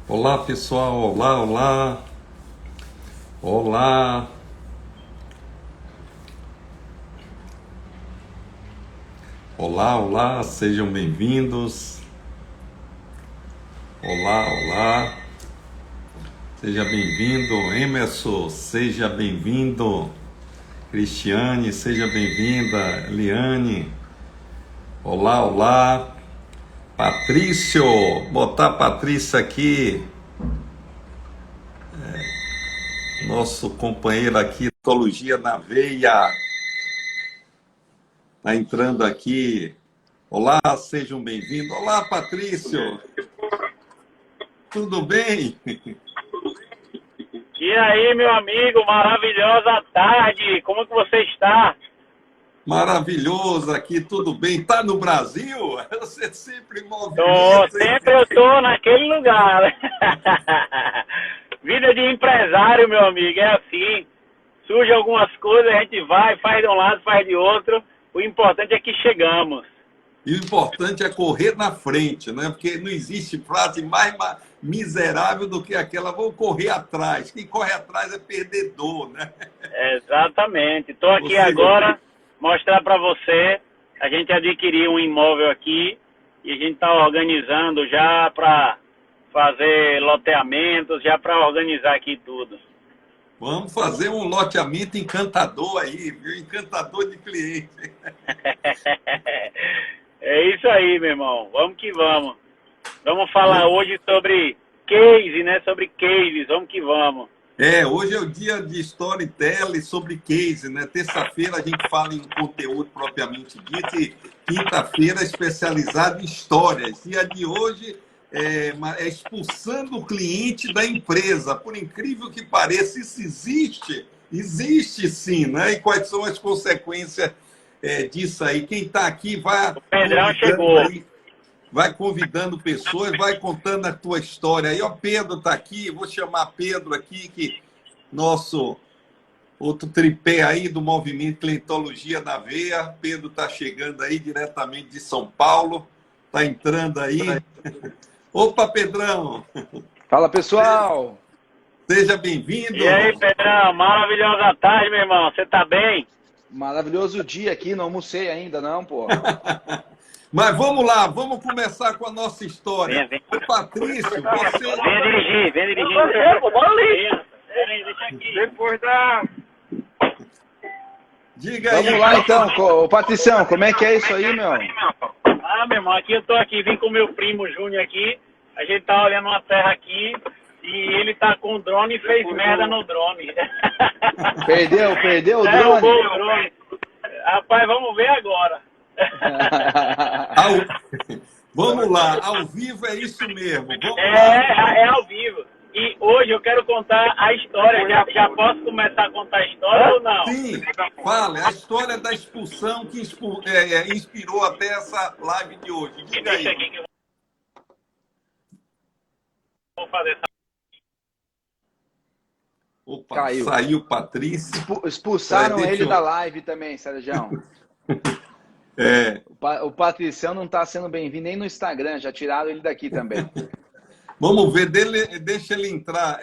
Olá pessoal, olá, olá, olá, olá, olá, sejam bem-vindos. Olá, olá, seja bem-vindo. Emerson, seja bem-vindo. Cristiane, seja bem-vinda. Eliane, olá, olá. Patrício, botar a Patrícia aqui, nosso companheiro aqui, Teologia na Veia, tá entrando aqui. Olá, sejam bem-vindos. Olá, Patrício, tudo bem? E aí, meu amigo, maravilhosa tarde, como que você está? Maravilhoso aqui, tudo bem? Tá no Brasil? Você sempre movimenta, hein? Sempre eu tô naquele lugar. Vida de empresário, meu amigo, é assim. Surge algumas coisas, a gente vai, faz de um lado, faz de outro. O importante é que chegamos. E o importante é correr na frente, né? Porque não existe frase mais miserável do que aquela, vou correr atrás. Quem corre atrás é perdedor, né? Exatamente. Estou aqui Você, agora mostrar para você. A gente adquiriu um imóvel aqui e a gente está organizando já para fazer loteamentos, já para organizar aqui tudo. vamos fazer um loteamento encantador aí, viu? Encantador de cliente. É isso aí, meu irmão. Vamos que vamos. Vamos falar hoje sobre case, né? Sobre cases. Vamos que vamos. Hoje é o dia de storytelling sobre case, né? Terça-feira a gente fala em conteúdo propriamente dito e quinta-feira é especializado em histórias. E a de hoje é expulsando o cliente da empresa. Por incrível que pareça, isso existe? Existe sim, né? E quais são as consequências disso aí? Quem está aqui vai O Pedrão convidando chegou. aí, vai convidando pessoas, vai contando a tua história. Aí, ó, Pedro está aqui, vou chamar Pedro aqui, que nosso outro tripé aí do movimento Clientologia na Veia. Pedro está chegando aí diretamente de São Paulo, está entrando aí. Opa, Pedrão, Fala, pessoal! seja bem-vindo. E aí, Pedrão? Maravilhosa tarde, meu irmão. Você tá bem? Maravilhoso dia aqui, não almocei ainda não, pô. Mas vamos lá, vamos começar com a nossa história. Venha, vem. Ô, Patrício, você... Venha dirigir, venha dirigir. Bora ali. Deixa aqui. Depois da. Diga aí. Vamos lá então, ô Patricião, como é que é isso aí, meu? Ah, meu irmão, aqui eu tô aqui, vim com meu primo Júnior aqui. A gente tá olhando uma terra aqui e ele tá com o drone e fez merda no drone. Perdeu o Derrubou drone? o drone. Rapaz, vamos ver agora. Vamos lá, ao vivo é isso mesmo. Vamos lá. É ao vivo. E hoje eu quero contar a história. Já posso começar a contar a história ou não? Sim, fale, a história da expulsão que inspirou até essa live de hoje. Diga Deixa aí. aqui que eu vou fazer essa. Opa, Caiu. saiu Patrícia. Expulsaram Deixa ele eu- da live também, Sérgio. É, O Patricião não tá sendo bem-vindo nem no Instagram, já tiraram ele daqui também. vamos ver, deixa ele entrar,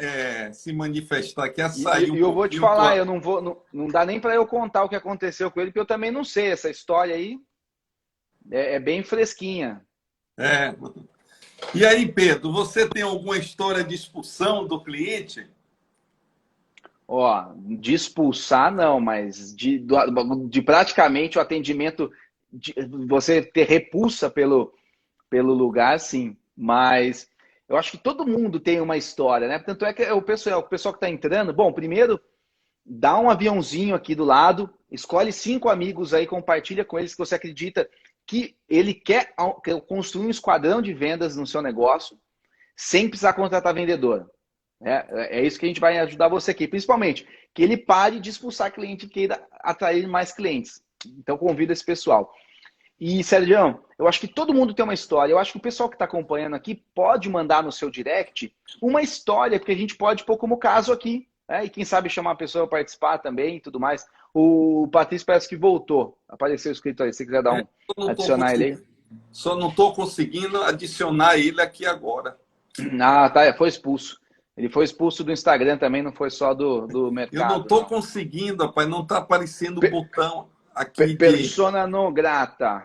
se manifestar, que saiu E eu vou te falar, eu não vou, não dá nem para eu contar o que aconteceu com ele, porque eu também não sei. Essa história aí é bem fresquinha. É. E aí, Pedro, você tem alguma história de expulsão do cliente? Ó, de expulsar não, mas de praticamente o atendimento, você ter repulsa pelo lugar, sim. Mas eu acho que todo mundo tem uma história, né? Tanto é que o pessoal que está entrando, bom, primeiro dá um aviãozinho aqui do lado, escolhe 5 amigos aí, compartilha com eles que você acredita que ele quer construir um esquadrão de vendas no seu negócio, sem precisar contratar vendedor. É isso que a gente vai ajudar você aqui. Principalmente, que ele pare de expulsar cliente e queira atrair mais clientes. Então, convida esse pessoal. E, Sérgio, eu acho que todo mundo tem uma história. Eu acho que o pessoal que está acompanhando aqui pode mandar no seu direct uma história, porque a gente pode pôr como caso aqui. E quem sabe chamar a pessoa para participar também e tudo mais. O Patrício parece que voltou. Apareceu escrito aí. Se você quiser Eu não tô adicionar ele aí. Só não estou conseguindo adicionar ele aqui agora. Ah, tá, foi expulso. Ele foi expulso do Instagram também, não foi só do Eu não mercado, estou não. conseguindo, rapaz, não está aparecendo o botão aqui de... Persona non grata.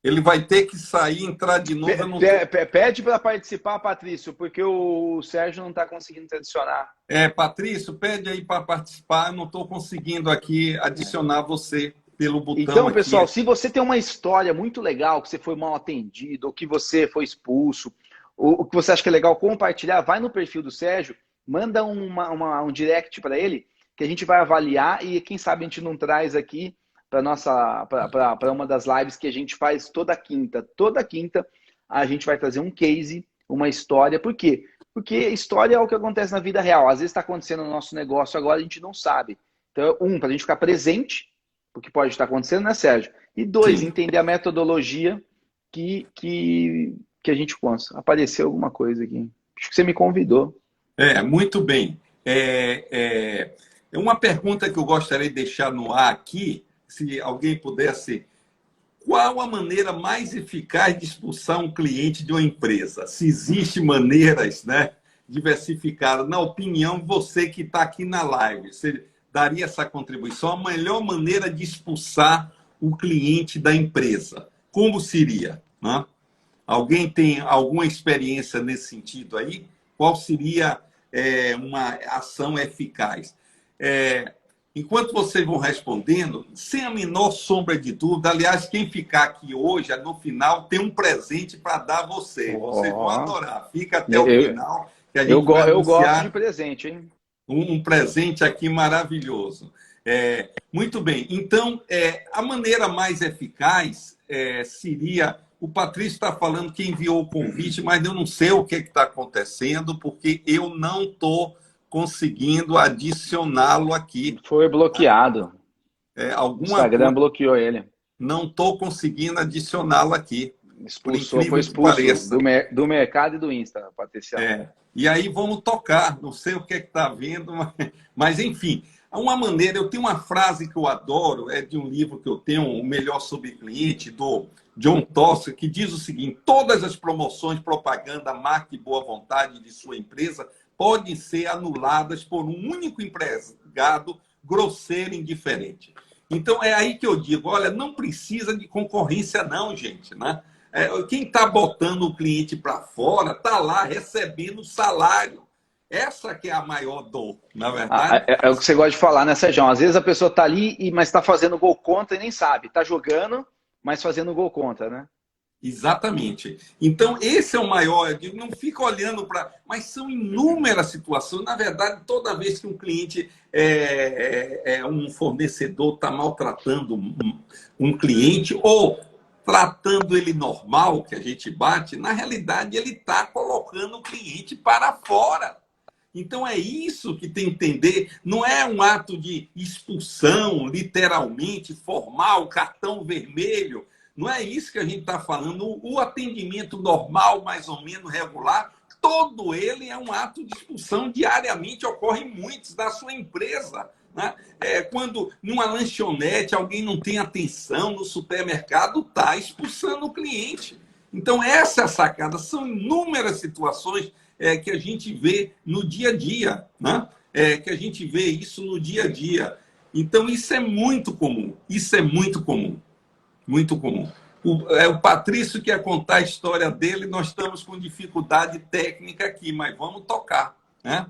Ele vai ter que sair, entrar de novo, eu não estou... Pede para participar, Patrício, porque o Sérgio não está conseguindo te adicionar. Patrício, pede aí para participar, eu não estou conseguindo aqui adicionar você pelo botão Então, aqui. pessoal, se você tem uma história muito legal, que você foi mal atendido, ou que você foi expulso, ou o que você acha que é legal compartilhar, vai no perfil do Sérgio, manda um direct para ele, que a gente vai avaliar e quem sabe a gente não traz aqui para uma das lives que a gente faz toda quinta. Toda quinta a gente vai trazer um case, uma história. Por quê? Porque história é o que acontece na vida real. Às vezes está acontecendo no nosso negócio agora, a gente não sabe. Então, para a gente ficar presente, o que pode estar acontecendo, né, Sérgio? E dois, Sim. entender a metodologia que a gente consta. Apareceu alguma coisa aqui. Acho que você me convidou. Muito bem. Uma pergunta que eu gostaria de deixar no ar aqui, se alguém pudesse, qual a maneira mais eficaz de expulsar um cliente de uma empresa? Se existem maneiras, né, diversificadas. Na opinião, você que está aqui na live, você daria essa contribuição? A melhor maneira de expulsar o cliente da empresa, como seria? Né? Alguém tem alguma experiência nesse sentido aí? Qual seria uma ação eficaz? Enquanto vocês vão respondendo, sem a menor sombra de dúvida, aliás, quem ficar aqui hoje, no final, tem um presente para dar a vocês. Vocês vão adorar. Fica até o final, que a gente vai eu gosto de anunciar presente, hein? um presente aqui maravilhoso. Muito bem. Então, a maneira mais eficaz seria... O Patrício está falando que enviou o convite, mas eu não sei o que está acontecendo, porque eu não estou conseguindo adicioná-lo aqui. Foi bloqueado. O Alguma Instagram coisa, bloqueou ele. não estou conseguindo adicioná-lo aqui, por Expulsou, foi incrível que expulso pareça. do mercado e do Insta, Patrícia. E aí vamos tocar, não sei o que está vendo, mas enfim. Uma maneira, eu tenho uma frase que eu adoro, é de um livro que eu tenho, O Melhor Sobre Cliente, do John Tosca, que diz o seguinte: todas as promoções, propaganda, marca e boa vontade de sua empresa podem ser anuladas por um único empregado grosseiro e indiferente. Então, é aí que eu digo, olha, não precisa de concorrência não, gente, né? Quem está botando o cliente para fora está lá recebendo salário. Essa que é a maior dor, na verdade. É o que você gosta de falar, né, Sérgio? Às vezes a pessoa está ali, mas está fazendo gol contra e nem sabe. Está jogando, mas fazendo gol contra, né? Exatamente. Então, esse é o maior. Eu digo, não fica olhando para... Mas são inúmeras situações. Na verdade, toda vez que um cliente, um fornecedor está maltratando um cliente ou tratando ele normal, que a gente bate, na realidade, ele está colocando o cliente para fora. Então, é isso que tem que entender. Não é um ato de expulsão, literalmente, formal, cartão vermelho. Não é isso que a gente está falando. O atendimento normal, mais ou menos regular, todo ele é um ato de expulsão. Diariamente ocorre muitos da sua empresa. Né? Quando numa lanchonete alguém não tem atenção, no supermercado está expulsando o cliente. Então, essa é a sacada. São inúmeras situações que a gente vê no dia a dia. Né? Que a gente vê isso no dia a dia. Então, isso é muito comum. Isso é muito comum. Muito comum. O Patrício quer contar a história dele, nós estamos com dificuldade técnica aqui, mas vamos tocar. Né?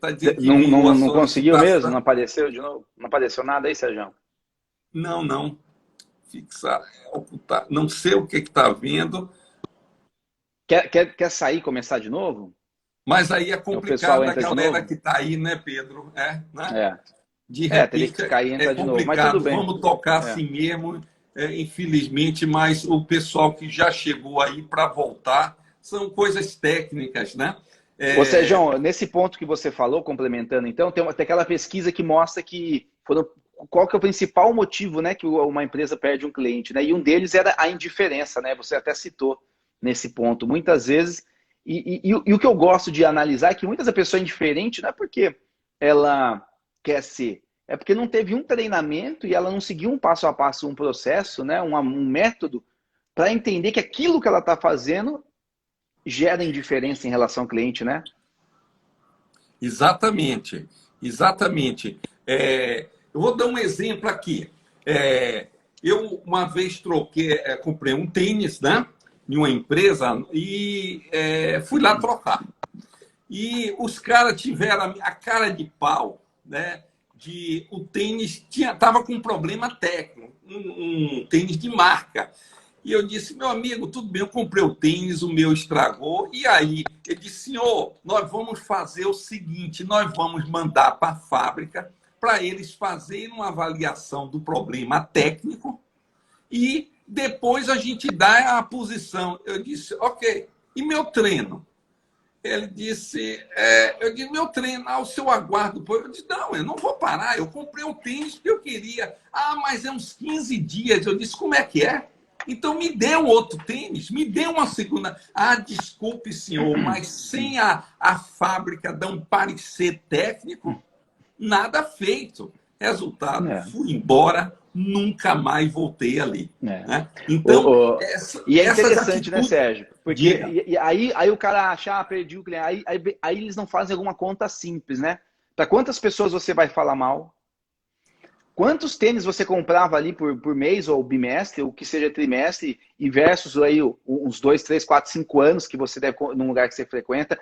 Tá dizendo que não conseguiu mesmo? Não apareceu de novo? Não apareceu nada aí, Sérgio? Não. Fixar, ocultar. Não sei o que está vendo. Quer sair e começar de novo? Mas aí é complicado a galera que está aí, né, Pedro? Né? De repente, teria que cair e entrar de novo, mas tudo bem. Vamos tocar assim mesmo. Infelizmente, mas o pessoal que já chegou aí para voltar são coisas técnicas, né? Ô, Sérgio, nesse ponto que você falou, complementando, então, tem aquela pesquisa que mostra que qual que é o principal motivo, né, que uma empresa perde um cliente, né? E um deles era a indiferença, né? Você até citou nesse ponto. Muitas vezes, e o que eu gosto de analisar é que muitas vezes a pessoa é indiferente não é porque ela quer ser, é porque não teve um treinamento e ela não seguiu um passo a passo, um processo, né, um método para entender que aquilo que ela está fazendo gerem diferença em relação ao cliente, né? Exatamente, exatamente. Eu vou dar um exemplo aqui. Eu uma vez comprei um tênis, né, em uma empresa e fui lá trocar. E os caras tiveram a cara de pau, né, de o tênis estava com um problema técnico, um tênis de marca. E eu disse, meu amigo, tudo bem, eu comprei o tênis, o meu estragou. E aí, ele disse, senhor, nós vamos fazer o seguinte, nós vamos mandar para a fábrica para eles fazerem uma avaliação do problema técnico e depois a gente dá a posição. Eu disse, ok, e meu treino? Ele disse, eu disse, meu treino, o seu aguardo. Eu disse, não, eu não vou parar, eu comprei o tênis porque eu queria. Mas é uns 15 dias. Eu disse, como é que é? Então, me dê um outro tênis, me dê uma segunda. Desculpe, senhor, mas sem a fábrica dar um parecer técnico, nada feito. Resultado, fui embora, nunca mais voltei ali. Né? Então, e é interessante, né, Sérgio? Porque aí o cara acha, perdi o cliente. Aí eles não fazem alguma conta simples, né? Para quantas pessoas você vai falar mal? Quantos tênis você comprava ali por mês ou bimestre, ou que seja trimestre, e versus aí uns 2, 3, 4, 5 anos que você deve num lugar que você frequenta,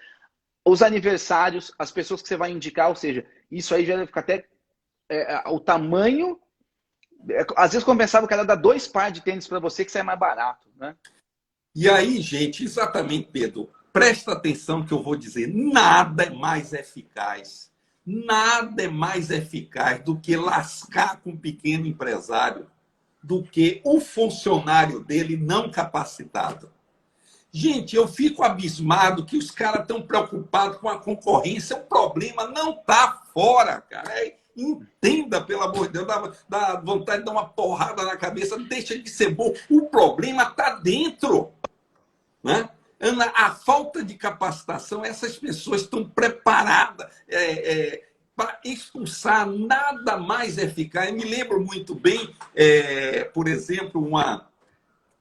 os aniversários, as pessoas que você vai indicar, ou seja, isso aí já deve ficar até o tamanho. Às vezes compensava o cara dar 2 pares de tênis para você que sai mais barato, né? E aí, gente, exatamente, Pedro, presta atenção que eu vou dizer, nada é mais eficaz. Nada é mais eficaz do que lascar com um pequeno empresário, do que o funcionário dele não capacitado. Gente, eu fico abismado que os caras estão preocupados com a concorrência. O problema não está fora, cara. Entenda, pelo amor de Deus, dá vontade de dar uma porrada na cabeça, deixa de ser bom. O problema está dentro, né? Ana, a falta de capacitação, essas pessoas estão preparadas para expulsar, nada mais eficaz. Eu me lembro muito bem, por exemplo,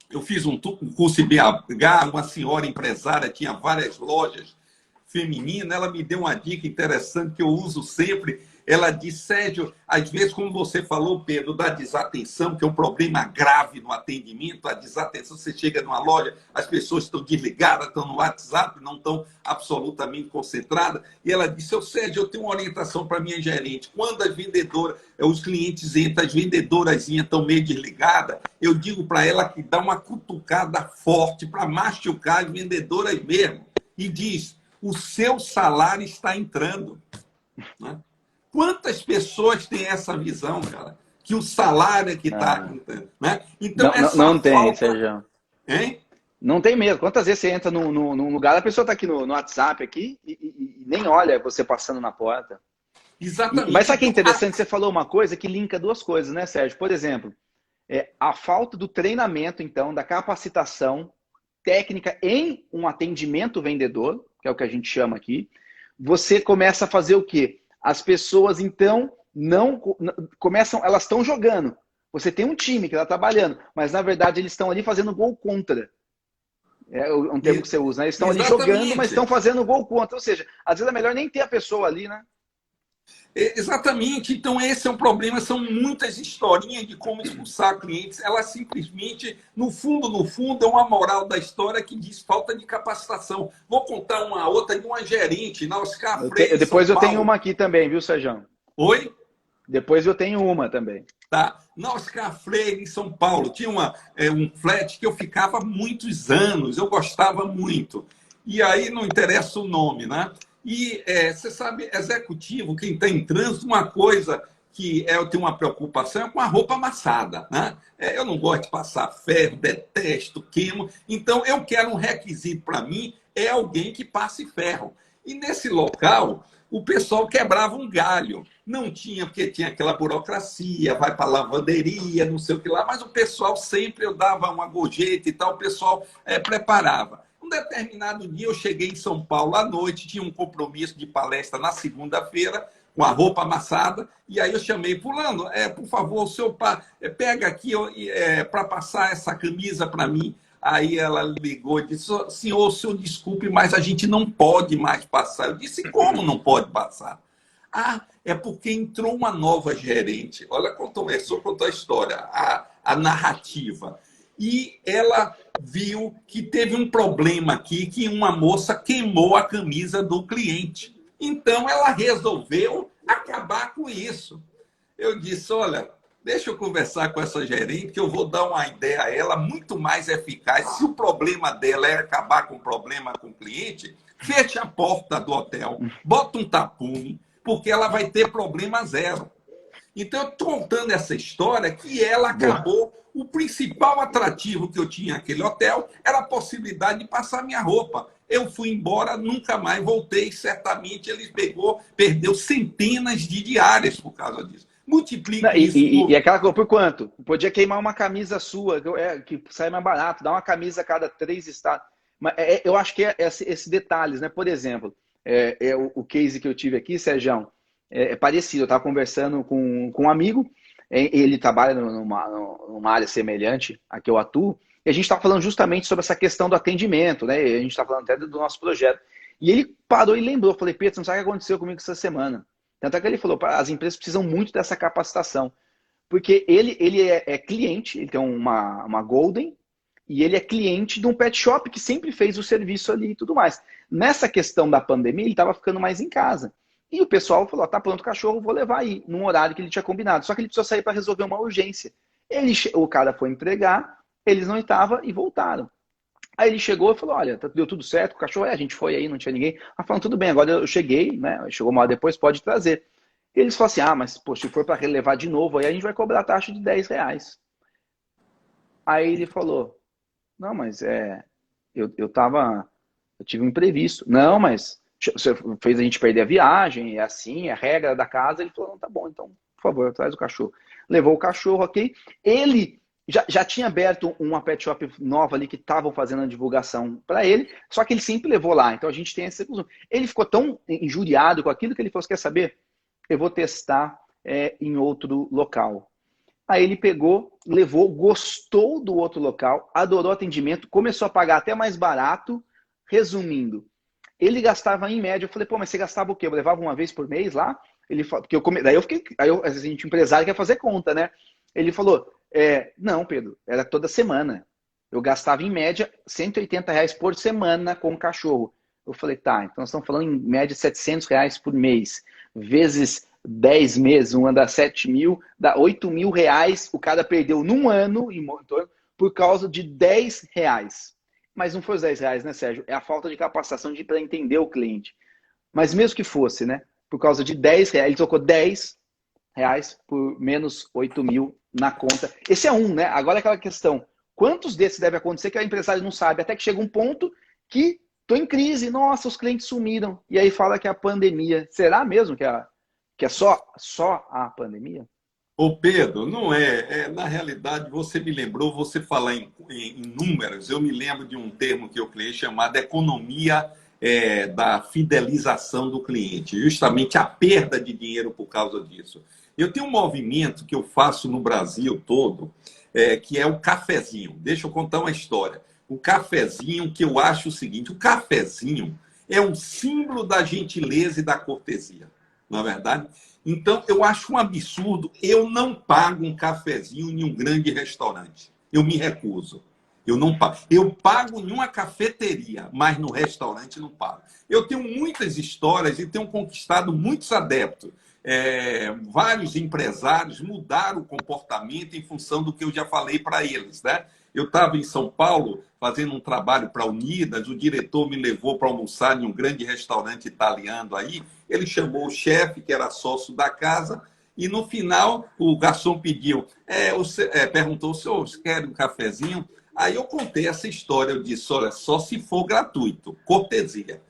eu fiz um curso em BH, uma senhora empresária, tinha várias lojas femininas, ela me deu uma dica interessante que eu uso sempre. Ela disse, Sérgio, às vezes, como você falou, Pedro, da desatenção, que é um problema grave no atendimento, a desatenção, você chega numa loja, as pessoas estão desligadas, estão no WhatsApp, não estão absolutamente concentradas. E ela disse, Sérgio, eu tenho uma orientação para minha gerente. Quando as vendedoras, os clientes entram, as vendedoras estão meio desligadas, eu digo para ela que dá uma cutucada forte para machucar as vendedoras mesmo. E diz, o seu salário está entrando, né? Quantas pessoas têm essa visão, cara? Que o salário é que está... Né? Então, não tem, Sérgio. Hein? Não tem mesmo. Quantas vezes você entra num lugar, a pessoa está aqui no WhatsApp aqui e nem olha você passando na porta. Exatamente. Mas sabe que é interessante? Você falou uma coisa que linka 2 coisas, né, Sérgio? Por exemplo, a falta do treinamento, então, da capacitação técnica em um atendimento vendedor, que é o que a gente chama aqui. Você começa a fazer o quê? As pessoas, então, não começam, elas estão jogando. Você tem um time que está trabalhando, mas, na verdade, eles estão ali fazendo gol contra. É um termo que você usa, né? Eles estão ali jogando, mas estão fazendo gol contra. Ou seja, às vezes é melhor nem ter a pessoa ali, né? Exatamente. Então, esse é um problema. São muitas historinhas de como expulsar clientes. Ela simplesmente, no fundo, é uma moral da história que diz falta de capacitação. Vou contar uma outra de uma gerente na Oscar Freire. Depois eu tenho uma aqui também, viu, Sérgio? Oi? Depois eu tenho uma também. Tá. Na Oscar Freire, em São Paulo, tinha um flat que eu ficava muitos anos. Eu gostava muito. E aí não interessa o nome, né? E você sabe, executivo, quem está em trânsito, uma coisa que eu tenho uma preocupação é com a roupa amassada, né? Eu não gosto de passar ferro, detesto, queimo. Então, eu quero um requisito para mim, é alguém que passe ferro. E nesse local, o pessoal quebrava um galho. Não tinha, porque tinha aquela burocracia, vai para a lavanderia, não sei o que lá, mas o pessoal sempre, eu dava uma gorjeta e tal, o pessoal preparava. Um determinado dia eu cheguei em São Paulo à noite, tinha um compromisso de palestra na segunda-feira, com a roupa amassada, e aí eu chamei, fulano, por favor, o senhor pega aqui para passar essa camisa para mim. Aí ela ligou e disse, senhor, desculpe, mas a gente não pode mais passar. Eu disse, como não pode passar? Ah, é porque entrou uma nova gerente. Olha, contou a história, a narrativa. E ela viu que teve um problema aqui, que uma moça queimou a camisa do cliente. Então, ela resolveu acabar com isso. Eu disse, olha, deixa eu conversar com essa gerente, que eu vou dar uma ideia a ela muito mais eficaz. Se o problema dela é acabar com o problema com o cliente, feche a porta do hotel, bota um tapume, porque ela vai ter problema zero. Então, eu estou contando essa história que ela acabou. O principal atrativo que eu tinha naquele hotel era a possibilidade de passar minha roupa. Eu fui embora, nunca mais voltei. Certamente ele perdeu centenas de diárias por causa disso. Multiplica isso. E aquela coisa, por quanto? Podia queimar uma camisa sua, que sai mais barato, dá uma camisa a cada 3 estados. Mas eu acho que esses detalhes, né? Por exemplo, o case que eu tive aqui, Sérgio, é parecido. Eu estava conversando com um amigo, ele trabalha numa área semelhante a que eu atuo, e a gente estava falando justamente sobre essa questão do atendimento, né? E a gente está falando até do nosso projeto. E ele parou e lembrou, eu falei, Pedro, você não sabe o que aconteceu comigo essa semana. Tanto é que ele falou, as empresas precisam muito dessa capacitação. Porque ele é cliente, ele tem uma Golden, e ele é cliente de um pet shop que sempre fez o serviço ali e tudo mais. Nessa questão da pandemia, ele estava ficando mais em casa. E o pessoal falou, tá pronto o cachorro, vou levar aí, num horário que ele tinha combinado. Só que ele precisou sair para resolver uma urgência. O cara foi entregar, eles não estavam e voltaram. Aí ele chegou e falou, olha, deu tudo certo, o cachorro, a gente foi aí, não tinha ninguém. Ela falou, tudo bem, agora eu cheguei, né? Chegou uma hora depois, pode trazer. E eles falaram assim, mas poxa, se for para relevar de novo, aí a gente vai cobrar a taxa de R$10. Aí ele falou, não, mas eu tive um imprevisto. Não, mas você fez a gente perder a viagem, é assim, é a regra da casa. Ele falou, não, tá bom, então, por favor, traz o cachorro. Levou o cachorro, ok? Ele já tinha aberto uma pet shop nova ali que estavam fazendo a divulgação para ele, só que ele sempre levou lá. Então a gente tem essa conclusão. Ele ficou tão injuriado com aquilo que ele falou, quer saber? Eu vou testar em outro local. Aí ele pegou, levou, gostou do outro local, adorou o atendimento, começou a pagar até mais barato. Resumindo, ele gastava em média, eu falei, pô, mas você gastava o quê? Eu levava uma vez por mês lá? Ele falou, porque a gente, empresário, quer fazer conta, né? Ele falou, não, Pedro, era toda semana. Eu gastava em média R$180 por semana com o cachorro. Eu falei, tá, então nós estamos falando em média R$700 por mês, vezes 10 meses, um ano dá 7 mil, dá R$8.000, o cara perdeu num ano por causa de R$10. Mas não foi os R$10, né, Sérgio? É a falta de capacitação para entender o cliente. Mas mesmo que fosse, né? Por causa de R$10, ele trocou R$10 por menos 8 mil na conta. Esse é um, né? Agora aquela questão, quantos desses deve acontecer que a empresário não sabe? Até que chega um ponto que estou em crise, nossa, os clientes sumiram. E aí fala que é a pandemia. Será mesmo que é só a pandemia? Ô Pedro, não é. Na realidade, você me lembrou, você falar em números, eu me lembro de um termo que eu criei chamado economia da fidelização do cliente, justamente a perda de dinheiro por causa disso. Eu tenho um movimento que eu faço no Brasil todo, que é o cafezinho. Deixa eu contar uma história. O cafezinho, que eu acho o seguinte, o cafezinho é um símbolo da gentileza e da cortesia, não é verdade? Então, eu acho um absurdo. Eu não pago um cafezinho em um grande restaurante. Eu me recuso. Eu não pago. Eu pago em uma cafeteria, mas no restaurante não pago. Eu tenho muitas histórias e tenho conquistado muitos adeptos. Vários empresários mudaram o comportamento em função do que eu já falei para eles, né? Eu estava em São Paulo fazendo um trabalho para a Unidas, o diretor me levou para almoçar em um grande restaurante italiano aí. Ele chamou o chefe, que era sócio da casa, e no final o garçom perguntou, senhor, você quer um cafezinho? Aí eu contei essa história, eu disse, olha, só se for gratuito, cortesia.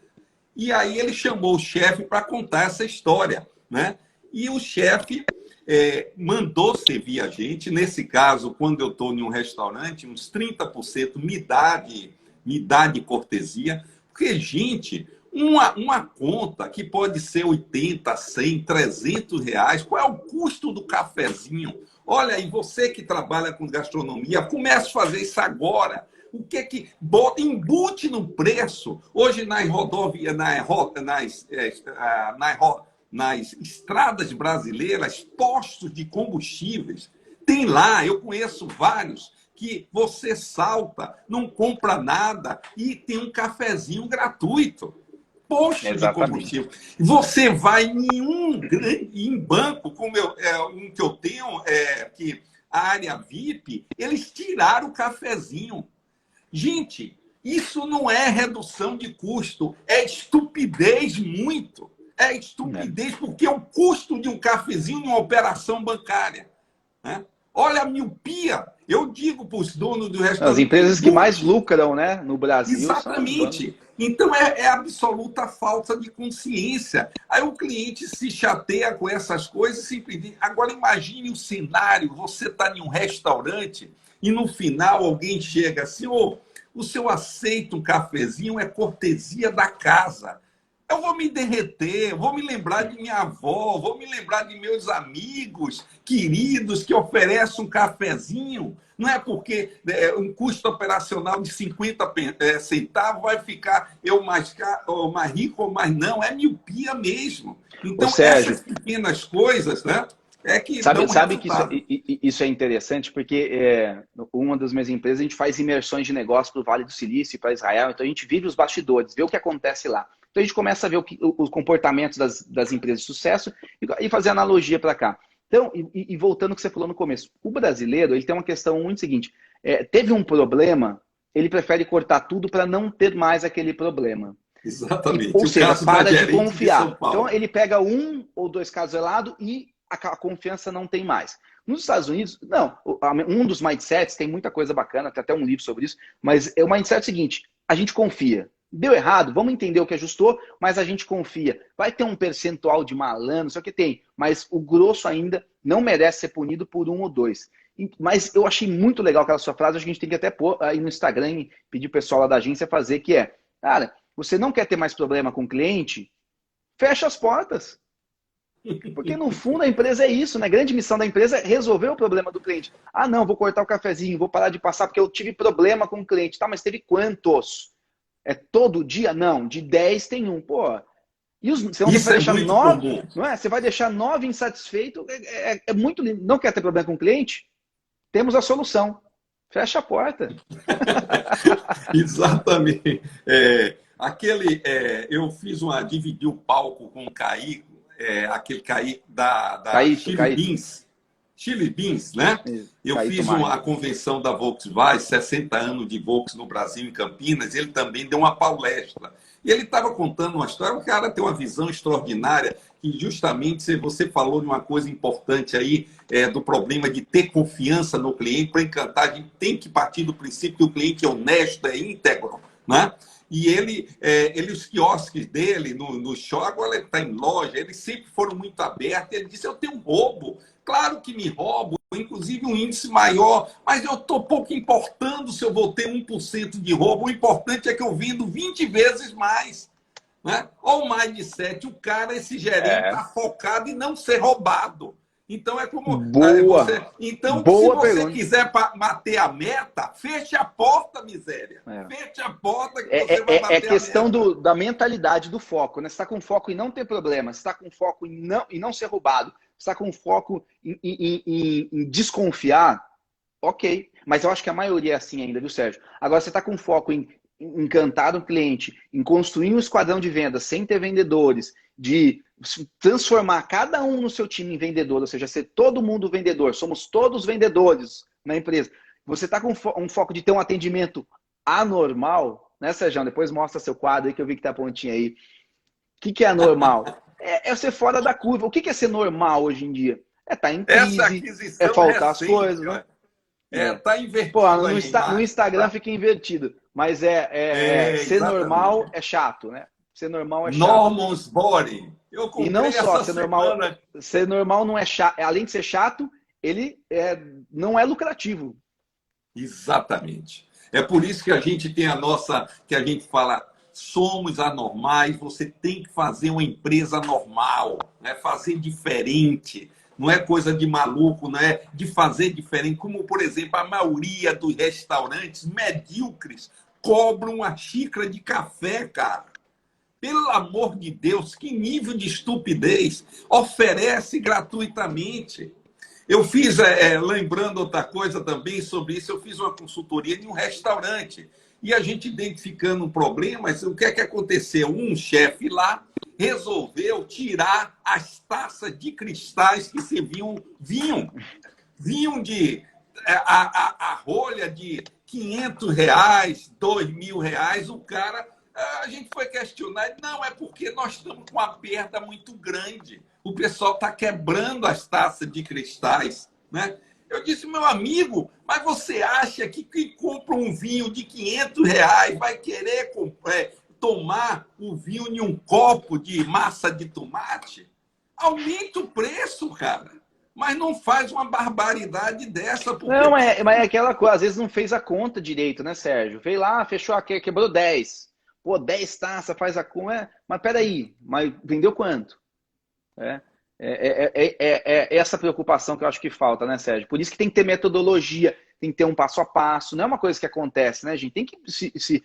E aí ele chamou o chefe para contar essa história, né? E o chefe mandou servir a gente. Nesse caso, quando eu estou em um restaurante, uns 30% me dá de cortesia. Porque, gente, uma conta que pode ser 80, 100, 300 reais, qual é o custo do cafezinho? Olha, e você que trabalha com gastronomia, comece a fazer isso agora. O que é que embute no preço? Hoje nas rodovias, nas estradas brasileiras, postos de combustíveis, tem lá, eu conheço vários, que você salta, não compra nada e tem um cafezinho gratuito. Posto de combustível. Você vai em banco, como um que eu tenho, que a área VIP, eles tiraram o cafezinho. Gente, isso não é redução de custo, é estupidez muito. É estupidez, porque o custo de um cafezinho numa operação bancária, né? Olha a miopia. Eu digo para os donos do restaurante... As empresas que mais lucram, né, no Brasil. Exatamente. Então, é absoluta falta de consciência. Aí o cliente se chateia com essas coisas e simplesmente... Agora, imagine o cenário. Você está em um restaurante e, no final, alguém chega assim, o senhor aceita um cafezinho? É cortesia da casa. Eu vou me derreter, vou me lembrar de minha avó, vou me lembrar de meus amigos queridos que oferecem um cafezinho. Não é porque um custo operacional de 50 centavos vai ficar eu mais rico ou mais não. É miopia mesmo. Então, essas pequenas coisas, né, é que sabe que isso é interessante, porque uma das minhas empresas, a gente faz imersões de negócio para o Vale do Silício, para Israel, então a gente vive os bastidores, vê o que acontece lá. Então a gente começa a ver os comportamentos das empresas de sucesso e fazer analogia para cá. Então, e voltando ao que você falou no começo, o brasileiro ele tem uma questão muito seguinte, teve um problema, ele prefere cortar tudo para não ter mais aquele problema. Exatamente. Ou seja, para de confiar. Então ele pega 1 ou 2 casos helados e a confiança não tem mais. Nos Estados Unidos, não. Um dos mindsets, tem muita coisa bacana, tem até um livro sobre isso, mas o mindset é o seguinte, a gente confia. Deu errado, vamos entender o que ajustou, mas a gente confia. Vai ter um percentual de malandro, só que tem, mas o grosso ainda não merece ser punido por 1 ou 2. Mas eu achei muito legal aquela sua frase, acho que a gente tem que até pôr aí no Instagram e pedir o pessoal lá da agência fazer, que é, cara, você não quer ter mais problema com o cliente? Fecha as portas. Porque no fundo a empresa é isso, né? A grande missão da empresa é resolver o problema do cliente. Ah, não, vou cortar o cafezinho, vou parar de passar porque eu tive problema com o cliente. Tá, mas teve quantos? É todo dia? Não, de 10 tem um. Pô, e você não vai deixar 9, não é? Você vai deixar 9 insatisfeitos, é muito lindo. Não quer ter problema com o cliente? Temos a solução. Fecha a porta. Exatamente. Eu fiz dividi o palco com o Caíco, aquele Caíco da Chili Beans. Chili Beans, né? Eu fiz a convenção da Volkswagen, 60 anos de Volks no Brasil, em Campinas, ele também deu uma palestra. E ele estava contando uma história, o cara tem uma visão extraordinária, que justamente você falou de uma coisa importante aí, do problema de ter confiança no cliente para encantar. A gente tem que partir do princípio que o cliente é honesto, é íntegro, né? E os quiosques dele, no show, agora ele está em loja, eles sempre foram muito abertos. Ele disse, eu tenho roubo. Claro que me roubo, inclusive um índice maior, mas eu estou pouco importando se eu vou ter 1% de roubo. O importante é que eu vendo 20 vezes mais, né? Ou mais de 7. O cara, esse gerente, está focado em não ser roubado. Então é como... Então, se você quiser bater a meta, feche a porta, miséria. Feche a porta que você vai bater a meta. É questão da mentalidade, do foco, né? Você está com foco em não ter problema, você está com foco em não ser roubado, você está com foco em desconfiar, ok. Mas eu acho que a maioria é assim ainda, viu, Sérgio? Agora, você está com foco em encantar o cliente, em construir um esquadrão de vendas sem ter vendedores, de transformar cada um no seu time em vendedor, ou seja, ser todo mundo vendedor, somos todos vendedores na empresa. Você está com um foco de ter um atendimento anormal, né, Sérgio? Depois mostra seu quadro aí que eu vi que tá a pontinha aí. O que é anormal? É ser fora da curva. O que é ser normal hoje em dia? É estar em crise, é faltar as coisas, né? Tá invertido. Pô, no Instagram fica invertido, mas ser normal é chato, né? Ser normal é chato. Norman's Body. E não só, ser normal não é chato. Além de ser chato, ele não é lucrativo. Exatamente. É por isso que a gente tem que a gente fala, somos anormais, você tem que fazer uma empresa normal, né? Fazer diferente. não é coisa de maluco, não é de fazer diferente. Como, por exemplo, a maioria dos restaurantes medíocres cobram uma xícara de café, cara. Pelo amor de Deus, que nível de estupidez! Oferece gratuitamente. Eu fiz, lembrando outra coisa também sobre isso, eu fiz uma consultoria em um restaurante. E a gente identificando problemas, o que é que aconteceu? Um chefe lá resolveu tirar as taças de cristais que serviam vinho. Vinham de a rolha de R$ 500, R$ 2.000. O cara, a gente foi questionar, não, é porque nós estamos com uma perda muito grande. O pessoal está quebrando as taças de cristais, né? Eu disse, meu amigo, mas você acha que quem compra um vinho de R$ 500 vai querer tomar o vinho em um copo de massa de tomate? Aumenta o preço, cara. Mas não faz uma barbaridade dessa. Porque... Não, mas é aquela coisa, às vezes não fez a conta direito, né, Sérgio? Veio lá, fechou, quebrou 10. Pô, 10 taças, faz a conta. Mas peraí, mas vendeu quanto? É essa preocupação que eu acho que falta, né, Sérgio? Por isso que tem que ter metodologia, tem que ter um passo a passo. Não é uma coisa que acontece, né, gente? Tem que se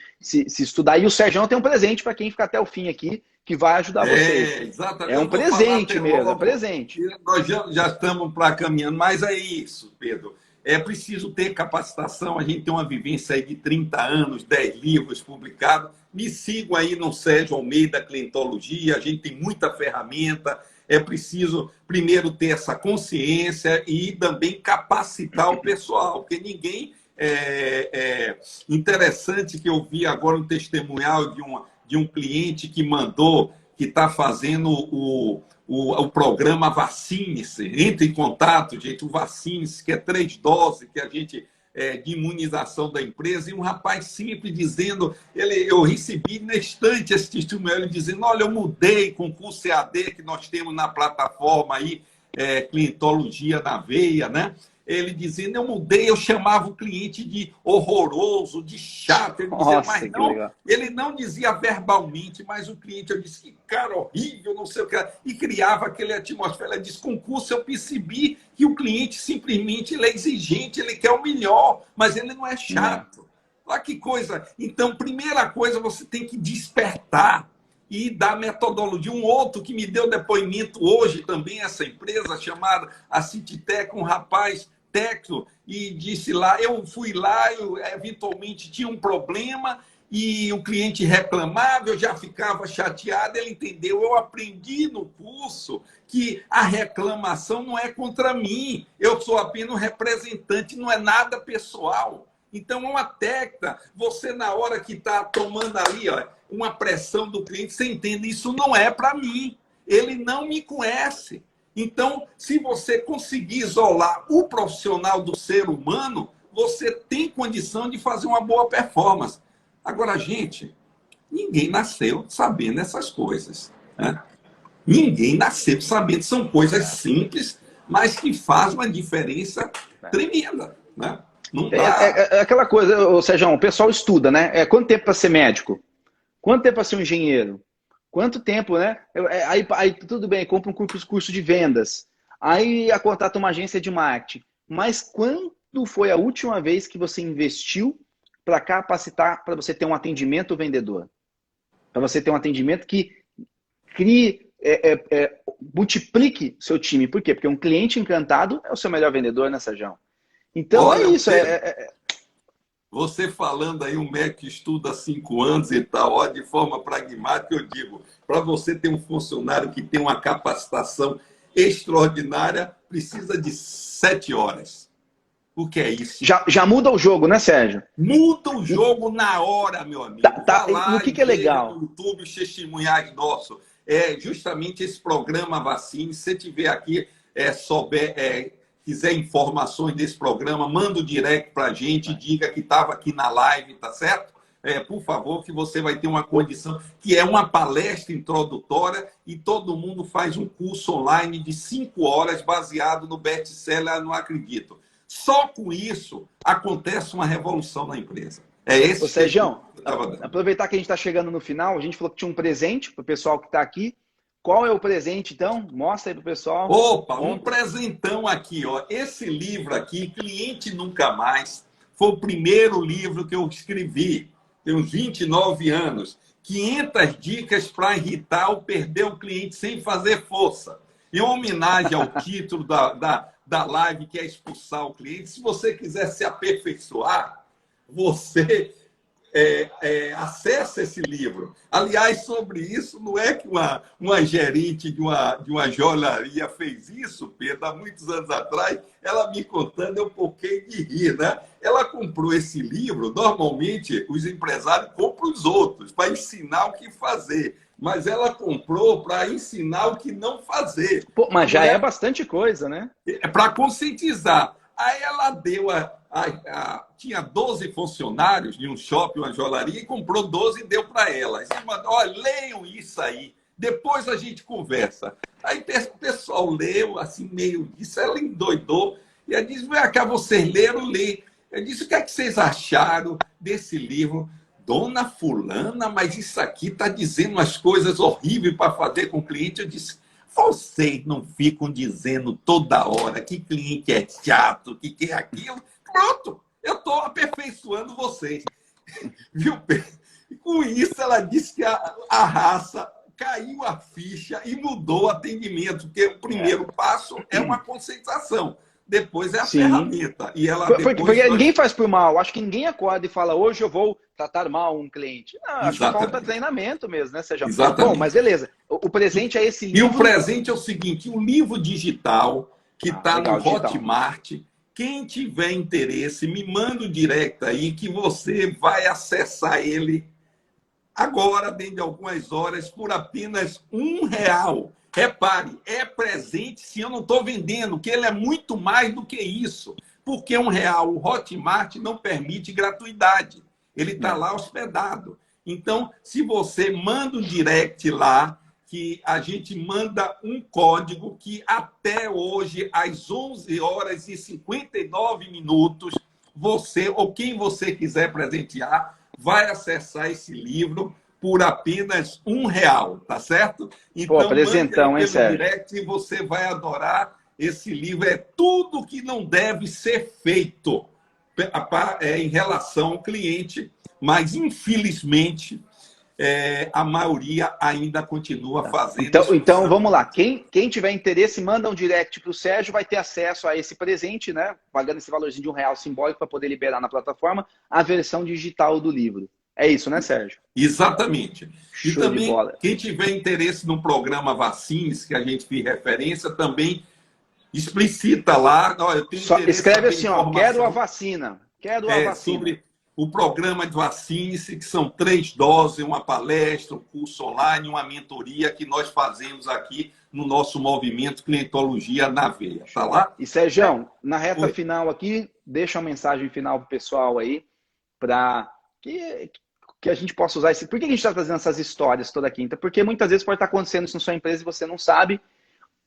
estudar. E o Sérgio tem um presente para quem ficar até o fim aqui, que vai ajudar vocês. Exatamente. É um presente mesmo, é um presente. Nós já estamos para caminhando, mas é isso, Pedro. É preciso ter capacitação. A gente tem uma vivência aí de 30 anos, 10 livros publicados. Me sigam aí no Sérgio Almeida Clientologia. A gente tem muita ferramenta. É preciso, primeiro, ter essa consciência e também capacitar o pessoal, porque ninguém... Interessante que eu vi agora um testemunhal de um cliente que mandou, que está fazendo o programa Vacine-se. Entre em contato, gente, o Vacine-se, que é 3 doses que a gente... de imunização da empresa, e um rapaz simples dizendo, eu recebi na estante esse testemunho, ele dizendo, olha, eu mudei com o curso EAD que nós temos na plataforma aí, Clientologia na Veia, né? Ele dizendo, eu mudei, eu chamava o cliente de horroroso, de chato. Ele dizia, Nossa, mas não, ele não dizia verbalmente, mas o cliente, eu disse, que cara horrível, não sei o que, e criava aquela atmosfera. Ele disse, com o curso eu percebi que o cliente simplesmente ele é exigente, ele quer o melhor, mas ele não é chato. Olha que coisa. Então, primeira coisa, você tem que despertar e dar metodologia. Um outro que me deu depoimento hoje também, essa empresa chamada a Cititec, um rapaz técnico, e disse lá, eu fui lá, eu eventualmente tinha um problema e o cliente reclamava, eu já ficava chateado, ele entendeu, eu aprendi no curso que a reclamação não é contra mim, eu sou apenas um representante, não é nada pessoal. Então, uma técnica, você na hora que está tomando ali, ó, uma pressão do cliente, você entende, isso não é para mim, ele não me conhece. Então, se você conseguir isolar o profissional do ser humano, você tem condição de fazer uma boa performance. Agora, gente, ninguém nasceu sabendo essas coisas, né? Ninguém nasceu sabendo, são coisas simples, mas que fazem uma diferença tremenda, né? Não dá. Aquela coisa, Sérgio, o pessoal estuda, né? Quanto tempo para ser médico? Quanto tempo para ser um engenheiro? Quanto tempo, né? Aí tudo bem, compra um curso de vendas. Aí contrata uma agência de marketing. Mas quando foi a última vez que você investiu para capacitar, para você ter um atendimento vendedor? Para você ter um atendimento que crie, multiplique seu time. Por quê? Porque um cliente encantado é o seu melhor vendedor, né, Sérgio? Então, olha, é isso. Você falando aí, um médico que estuda há 5 anos e tal, ó, de forma pragmática, eu digo, para você ter um funcionário que tem uma capacitação extraordinária, precisa de 7 horas. O que é isso? Já muda o jogo, né, Sérgio? Muda o jogo na hora, meu amigo. E o que é legal? No YouTube, os testemunhais nossos. É justamente esse programa Vacine. Se você tiver aqui, quiser informações desse programa, manda o direct para a gente, diga que estava aqui na live, tá certo? Por favor, que você vai ter uma condição, que é uma palestra introdutória e todo mundo faz um curso online de 5 horas baseado no best-seller Não Acredito. Só com isso acontece uma revolução na empresa. Ô, Sérgio, aproveitar que a gente está chegando no final, a gente falou que tinha um presente para o pessoal que está aqui. Qual é o presente, então? Mostra aí pro pessoal. Opa, um presentão aqui, ó. Esse livro aqui, Cliente Nunca Mais, foi o primeiro livro que eu escrevi. Tem uns 29 anos. 500 dicas para irritar ou perder o cliente sem fazer força. Em homenagem ao título da live, que é expulsar o cliente, se você quiser se aperfeiçoar, você acessa esse livro. Aliás, sobre isso, não é que uma gerente de uma joalharia fez isso, Pedro, há muitos anos atrás, ela me contando, eu pouquei de rir, né? Ela comprou esse livro, normalmente os empresários compram os outros, para ensinar o que fazer. Mas ela comprou para ensinar o que não fazer. Pô, mas já é bastante coisa, né? É para conscientizar. Aí ela deu tinha 12 funcionários de um shopping, uma joalharia, e comprou 12 e deu para elas. E mandou, olha, leiam isso aí, depois a gente conversa. Aí o pessoal leu, assim, meio disso, ela endoidou, e ela disse, vem cá, vocês leram, lê. Eu disse, o que é que vocês acharam desse livro? Dona fulana, mas isso aqui está dizendo umas coisas horríveis para fazer com o cliente. Eu disse, vocês não ficam dizendo toda hora que cliente é chato, que é aquilo. Pronto, eu estou aperfeiçoando vocês. Viu, Pedro? E com isso, ela disse que a raça caiu a ficha e mudou o atendimento, porque o primeiro passo é uma conscientização. Depois é a ferramenta. E ela porque ninguém faz por mal. Acho que ninguém acorda e fala, hoje eu vou tratar mal um cliente. Não, acho que falta treinamento mesmo, né, Sérgio? Exatamente. Bom, mas beleza. O presente é esse livro. E o presente é o seguinte, o livro digital que está no Hotmart. Quem tiver interesse, me manda um direct aí que você vai acessar ele agora, dentro de algumas horas, por apenas R$1. Repare, é presente se eu não estou vendendo, que ele é muito mais do que isso. Porque R$1, o Hotmart não permite gratuidade. Ele está lá hospedado. Então, se você manda um direct lá, que a gente manda um código que até hoje, às 11h59, você ou quem você quiser presentear, vai acessar esse livro por apenas R$1, tá certo? Então, pô, apresentão, hein, Sérgio? Direct e você vai adorar esse livro. É tudo que não deve ser feito em relação ao cliente, mas, infelizmente, a maioria ainda continua fazendo. Então, vamos lá. Quem tiver interesse, manda um direct para o Sérgio, vai ter acesso a esse presente, né? Pagando esse valorzinho de R$1 simbólico para poder liberar na plataforma a versão digital do livro. É isso, né, Sérgio? Exatamente. Show e também, de bola. Quem tiver interesse no programa Vacines, que a gente fez referência, também explicita lá. Eu tenho escreve assim, ó, quero a vacina. Quero a vacina. Sobre o programa de Vacines, que são 3 doses, uma palestra, um curso online, uma mentoria que nós fazemos aqui no nosso movimento Clientologia na Veia. Tá lá? E, Sérgio, na reta final aqui, deixa uma mensagem final para o pessoal aí, para que a gente possa usar esse... Por que a gente está trazendo essas histórias toda quinta? Porque muitas vezes pode estar acontecendo isso na sua empresa e você não sabe,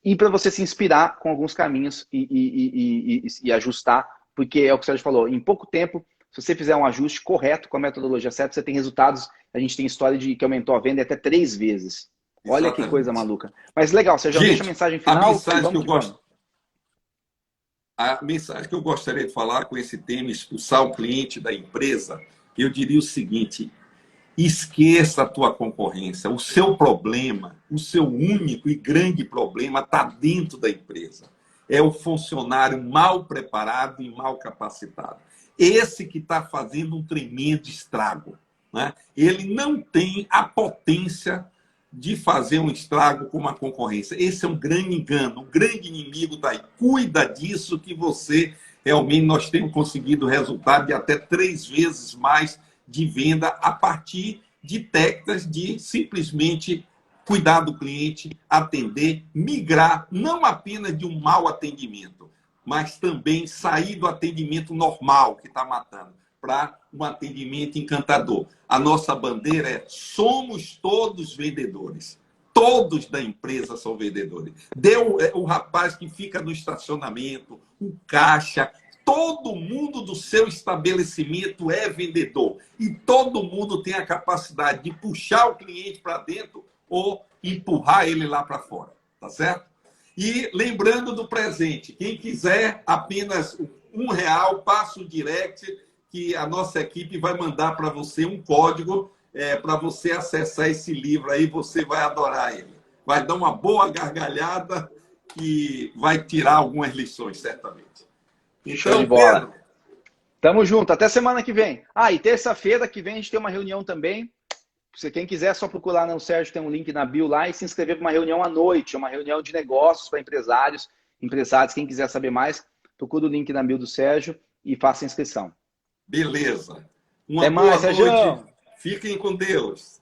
e para você se inspirar com alguns caminhos e ajustar, porque é o que o Sérgio falou, em pouco tempo, se você fizer um ajuste correto com a metodologia certa, você tem resultados. A gente tem história de que aumentou a venda até 3 vezes. Olha que coisa maluca. Mas legal, Sérgio, deixa a mensagem final. A mensagem que eu gostaria de falar com esse tema, expulsar o cliente da empresa, eu diria o seguinte: esqueça a tua concorrência. O seu problema, o seu único e grande problema está dentro da empresa. É o funcionário mal preparado e mal capacitado. Esse que está fazendo um tremendo estrago, né? Ele não tem a potência de fazer um estrago com uma concorrência. Esse é um grande engano. O grande inimigo está aí. Cuida disso que você... Realmente, nós temos conseguido resultado de até 3 vezes mais de venda a partir de técnicas de simplesmente cuidar do cliente, atender, migrar, não apenas de um mau atendimento, mas também sair do atendimento normal que está matando, para um atendimento encantador. A nossa bandeira é: somos todos vendedores. Todos da empresa são vendedores. O rapaz que fica no estacionamento, o caixa, todo mundo do seu estabelecimento é vendedor. E todo mundo tem a capacidade de puxar o cliente para dentro ou empurrar ele lá para fora, tá certo? E lembrando do presente, quem quiser apenas R$ 1, passa o direct, que a nossa equipe vai mandar para você um código para você acessar esse livro aí, você vai adorar ele. Vai dar uma boa gargalhada e vai tirar algumas lições, certamente. Show de Então, bola. Pedro, Tamo junto, até semana que vem. E terça-feira que vem a gente tem uma reunião também. Se quem quiser, é só procurar no Sérgio, tem um link na bio lá e se inscrever para uma reunião à noite, uma reunião de negócios para empresários. Quem quiser saber mais, procura o link na bio do Sérgio e faça a inscrição. beleza. Uma Até boa mais, noite. Sérgio. Fiquem com Deus.